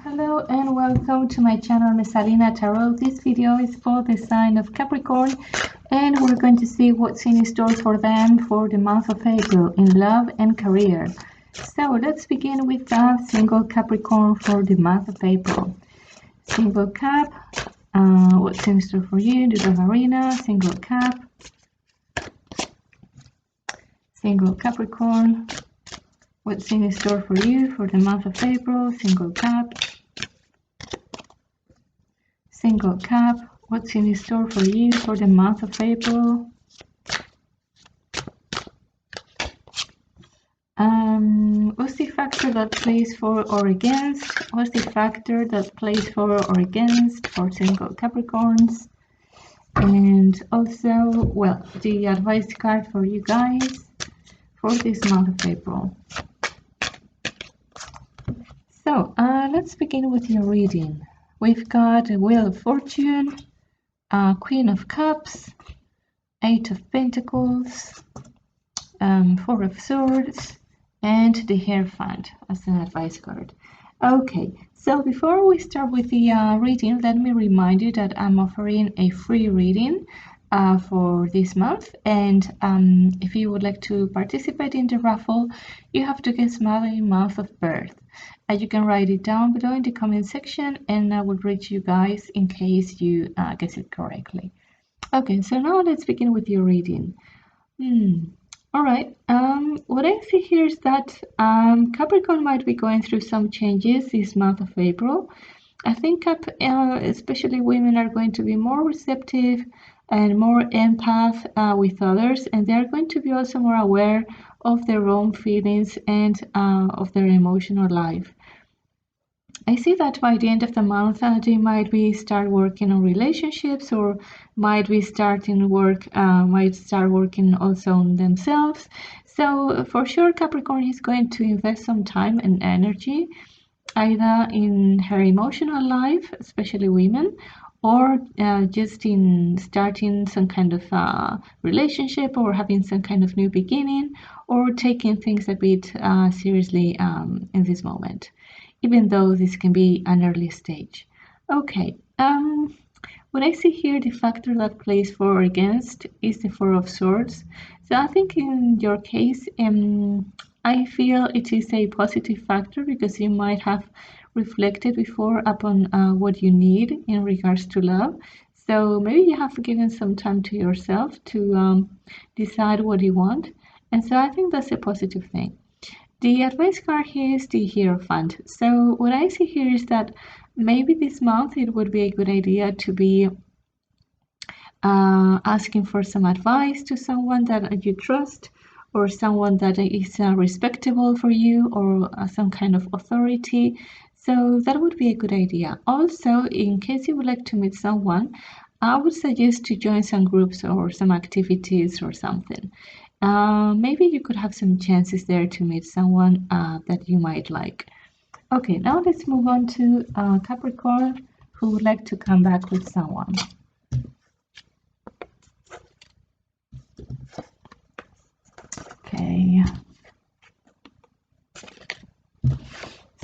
Hello and welcome to my channel Mesalina Tarot. This video is for the sign of Capricorn and we're going to see what's in store for them for the month of April in love and career. So let's begin with the single Capricorn for the month of April. Single Cap, what's in store for you? The love arena, single Cap, single Capricorn. What's in store for you for the month of April? Single Cap. Single Cap. What's in store for you for the month of April? What's the factor that plays for or against? What's the factor that plays for or against for single Capricorns? And also, well, the advice card for you guys for this month of April. So let's begin with your reading. We've got a Wheel of Fortune, Queen of Cups, Eight of Pentacles, Four of Swords, and the Hierophant as an advice card. Okay, so before we start with the reading, let me remind you that I'm offering a free reading for this month, and if you would like to participate in the raffle, you have to guess my month of birth. You can write it down below in the comment section and I will read you guys in case you guess it correctly. Okay, so now let's begin with your reading. Alright, what I see here is that Capricorn might be going through some changes this month of April. I think especially women are going to be more receptive and more empath with others, and they're going to be also more aware of their own feelings and of their emotional life. I see that by the end of the month they might be start working on relationships, or might start working also on themselves. So for sure Capricorn is going to invest some time and energy either in her emotional life, especially women, or just in starting some kind of relationship, or having some kind of new beginning, or taking things a bit seriously in this moment, even though this can be an early stage. Okay, what I see here, the factor that plays for or against is the Four of Swords. So I think in your case, I feel it is a positive factor because you might have reflected before upon what you need in regards to love. So maybe you have given some time to yourself to decide what you want. And so I think that's a positive thing. The advice card here is the Hierophant. So what I see here is that maybe this month it would be a good idea to be asking for some advice to someone that you trust, or someone that is respectable for you, or some kind of authority. So that would be a good idea. Also, in case you would like to meet someone, I would suggest to join some groups or some activities or something. Maybe you could have some chances there to meet someone that you might like. Okay, now let's move on to Capricorn, who would like to come back with someone. Okay.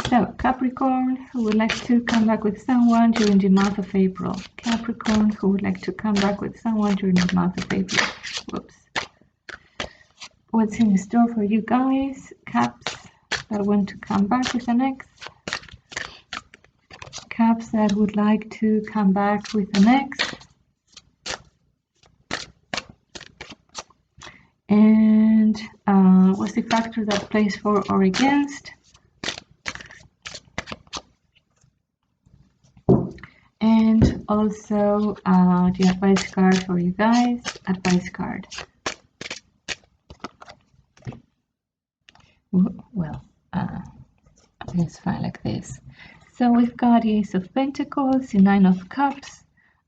So, Capricorn, who would like to come back with someone during the month of April. Capricorn, who would like to come back with someone during the month of April. Whoops. What's in store for you guys? Caps that want to come back with an ex. Caps that would like to come back with an ex. And what's the factor that plays for or against? And also the advice card for you guys. Advice card. Well, it's fine like this. So we've got the Ace of Pentacles, the Nine of Cups,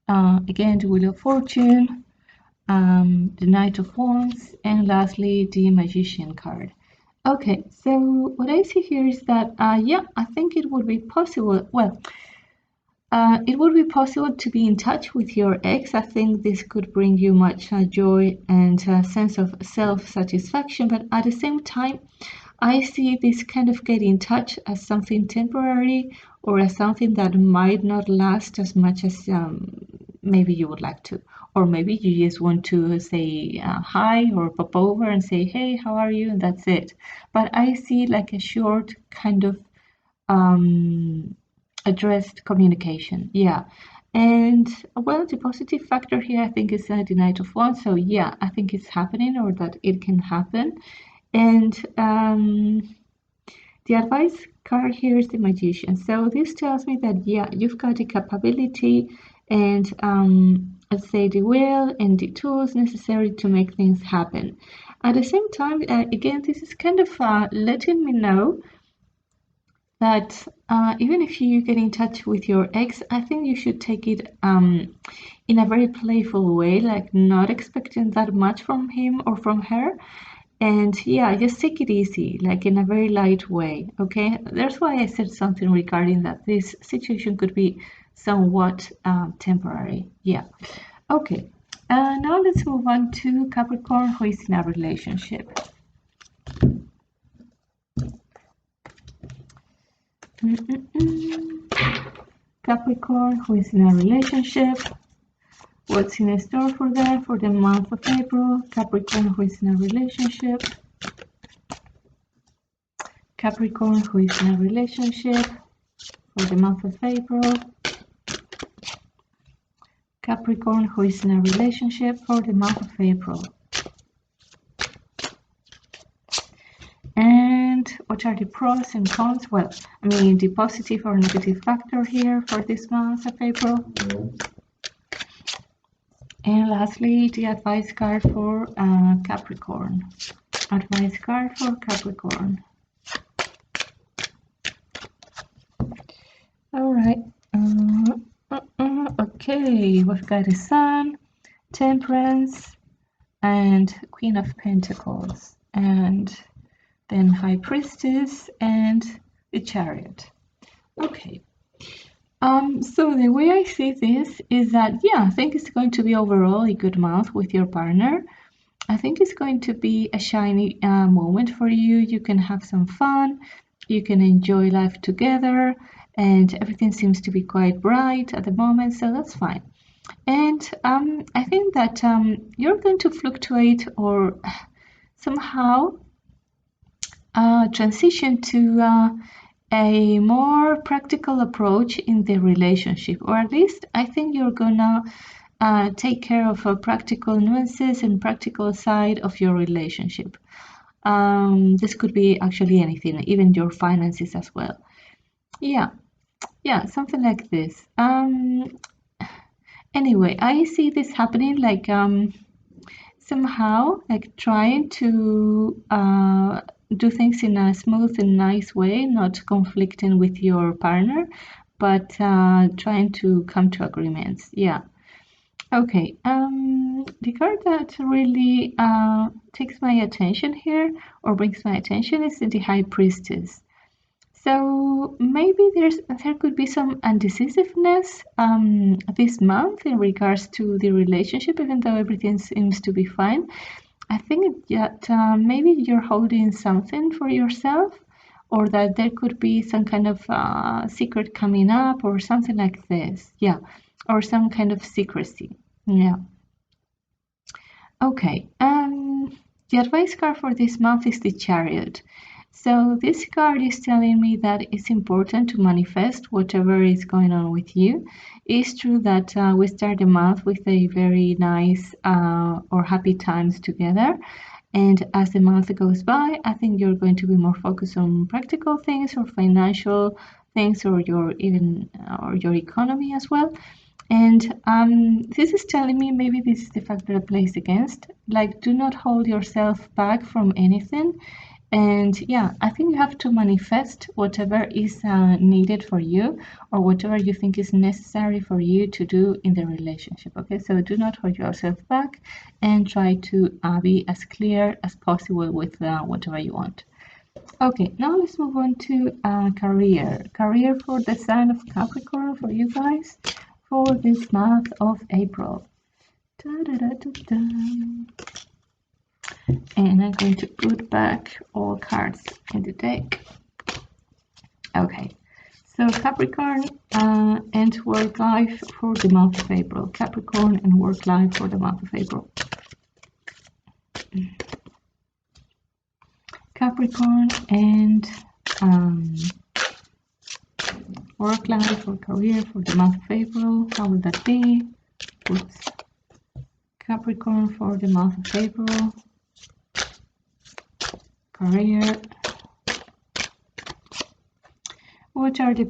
again the Wheel of Fortune, the Knight of Wands, and lastly the Magician card. Okay, so what I see here is that yeah, I think it would be possible. Well, it would be possible to be in touch with your ex. I think this could bring you much joy and a sense of self-satisfaction, but at the same time I see this kind of get in touch as something temporary or as something that might not last as much as maybe you would like to. Or maybe you just want to say hi or pop over and say, hey, how are you? And that's it. But I see like a short kind of addressed communication. Yeah. And well, the positive factor here, I think, is the Knight of Wands. So yeah, I think it's happening or that it can happen. And the advice card here is the Magician. So this tells me that yeah, you've got the capability and let's say the will and the tools necessary to make things happen. At the same time, again, this is kind of letting me know that even if you get in touch with your ex, I think you should take it in a very playful way, like not expecting that much from him or from her. And yeah, just take it easy, like in a very light way, okay? That's why I said something regarding that this situation could be somewhat temporary. Yeah. Okay. Now let's move on to Capricorn, who is in a relationship. Capricorn, who is in a relationship. What's in store for them for the month of April? Capricorn, who is in a relationship. Capricorn, who is in a relationship for the month of April. Capricorn, who is in a relationship for the month of April. And what are the pros and cons? Well, I mean, the positive or negative factor here for this month of April. And lastly, the advice card for Capricorn. Advice card for Capricorn. All right. Okay, we've got the Sun, Temperance, and Queen of Pentacles, and then High Priestess and the Chariot. Okay. So the way I see this is that, yeah, I think it's going to be overall a good month with your partner. I think it's going to be a shiny moment for you. You can have some fun. You can enjoy life together, and everything seems to be quite bright at the moment, so that's fine. And I think that you're going to fluctuate or somehow transition to a more practical approach in the relationship, or at least I think you're gonna take care of practical nuances and practical side of your relationship. This could be actually anything, even your finances as well. Yeah, something like this. Anyway, I see this happening like somehow like trying to do things in a smooth and nice way, not conflicting with your partner, but trying to come to agreements. Yeah. Okay. The card that really takes my attention here or brings my attention is the High Priestess. So maybe there could be some indecisiveness this month in regards to the relationship, even though everything seems to be fine. I think that maybe you're holding something for yourself, or that there could be some kind of secret coming up or something like this. Yeah, or some kind of secrecy. Yeah. Okay. The advice card for this month is the Chariot. So this card is telling me that it's important to manifest whatever is going on with you. It's true that we start the month with a very nice or happy times together. And as the month goes by, I think you're going to be more focused on practical things or financial things or your economy as well. And this is telling me maybe this is the factor that plays against. Like, do not hold yourself back from anything. And yeah, I think you have to manifest whatever is needed for you or whatever you think is necessary for you to do in the relationship. Okay, so do not hold yourself back and try to be as clear as possible with whatever you want. Okay, now let's move on to career. Career for the sign of Capricorn for you guys for this month of April. Da, da, da, da, da. And I'm going to put back all cards in the deck. Okay, so Capricorn and work life for the month of April. Capricorn and work life for the month of April. Capricorn and work life or career for the month of April. How will that be? Oops. Capricorn for the month of April. Career. What are the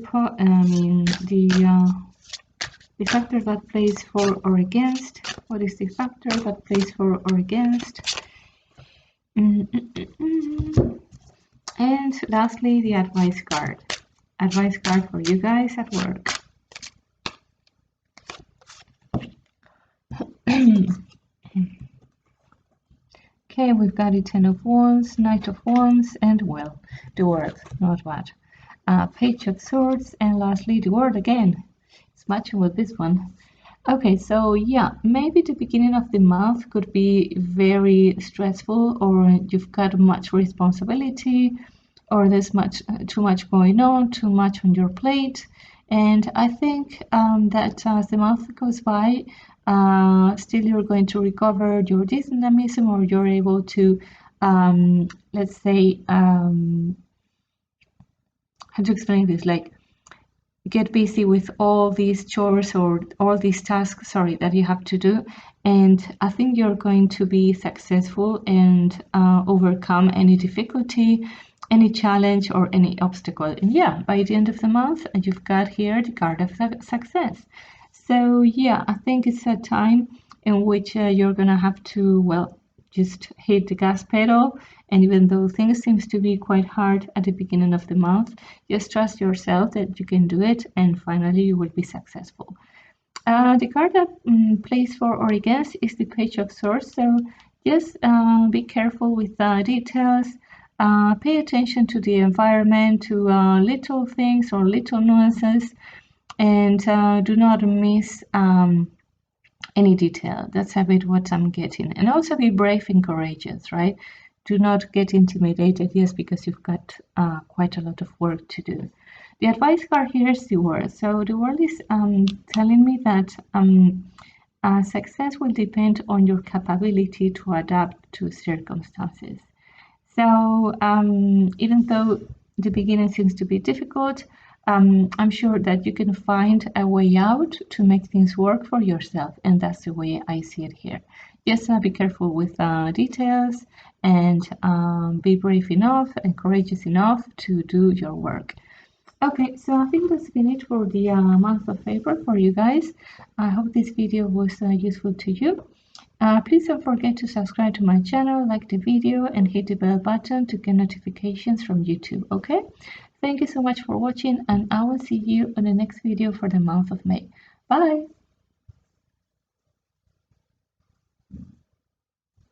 the factor that plays for or against? What is the factor that plays for or against? And lastly, the advice card. Advice card for you guys at work. Okay, we've got the Ten of Wands, Knight of Wands, and well, the World, not bad. Page of Swords, and lastly the World again. It's matching with this one. Okay, so yeah, maybe the beginning of the month could be very stressful, or you've got much responsibility, or there's too much going on, too much on your plate. And I think that as the month goes by, still you're going to recover your dynamism, or you're able to, let's say, how to explain this, like get busy with all these chores or all these tasks, sorry, that you have to do. And I think you're going to be successful and overcome any difficulty, any challenge, or any obstacle. And yeah, by the end of the month, you've got here the card of success. So yeah, I think it's a time in which you're gonna have to, well, just hit the gas pedal. And even though things seems to be quite hard at the beginning of the month, just trust yourself that you can do it, and finally you will be successful. The card that plays for or against is the Page of Swords. So just be careful with details. Pay attention to the environment, to little things or little nuances, and do not miss any detail. That's a bit what I'm getting. And also be brave and courageous, right? Do not get intimidated just because you've got quite a lot of work to do. The advice card here is the World. So the World is telling me that success will depend on your capability to adapt to circumstances. So even though the beginning seems to be difficult, I'm sure that you can find a way out to make things work for yourself, and that's the way I see it here. Just be careful with details, and be brave enough and courageous enough to do your work. Okay, so I think that's been it for the month of April for you guys. I hope this video was useful to you. Please don't forget to subscribe to my channel, like the video, and hit the bell button to get notifications from YouTube, okay? Thank you so much for watching, and I will see you on the next video for the month of May. Bye!